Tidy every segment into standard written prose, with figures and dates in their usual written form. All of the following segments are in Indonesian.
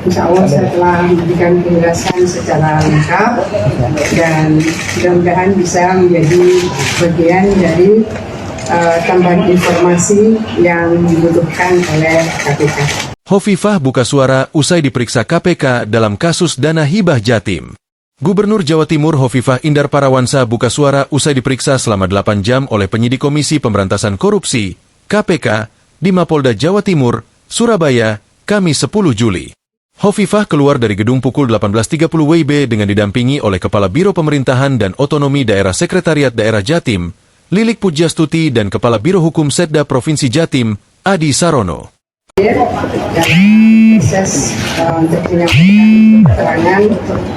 Insya Allah saya telah memberikan penjelasan secara lengkap dan mudah-mudahan bisa menjadi bagian dari tambahan informasi yang dibutuhkan oleh KPK. Hovifah buka suara usai diperiksa KPK dalam kasus dana hibah Jatim. Gubernur Jawa Timur Hovifah Indar Parawansa buka suara usai diperiksa selama 8 jam oleh penyidik Komisi Pemberantasan Korupsi, KPK, di Mapolda Jawa Timur, Surabaya, Kamis 10 Juli. Hovifah keluar dari gedung pukul 18.30 WIB dengan didampingi oleh Kepala Biro Pemerintahan dan Otonomi Daerah Sekretariat Daerah Jatim, Lilik Pujastuti dan Kepala Biro Hukum Setda Provinsi Jatim, Adi Sarono. Proses untuk menyampaikan keterangan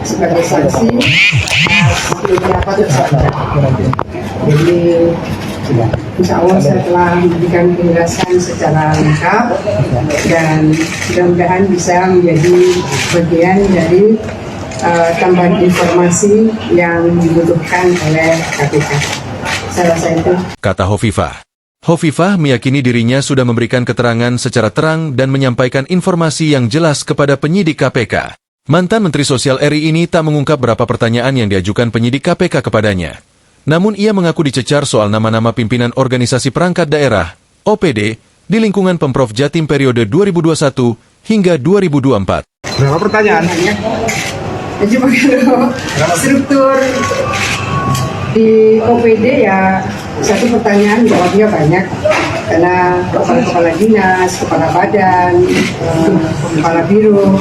sebagai saksi beberapa tersangka. Jadi insya Allah saya telah memberikan penjelasan secara lengkap dan mudah-mudahan bisa menjadi bagian dari tambahan informasi yang dibutuhkan oleh KPK. Saya rasa itu. Kata Hovifah. Hovifah meyakini dirinya sudah memberikan keterangan secara terang dan menyampaikan informasi yang jelas kepada penyidik KPK. Mantan Menteri Sosial RI ini tak mengungkap berapa pertanyaan yang diajukan penyidik KPK kepadanya. Namun ia mengaku dicecar soal nama-nama pimpinan organisasi perangkat daerah, OPD, di lingkungan Pemprov Jatim periode 2021 hingga 2024. Berapa pertanyaan? Cuma kalau struktur di OPD ya satu pertanyaan jawabnya banyak karena kepala dinas, kepala badan, kepala biro.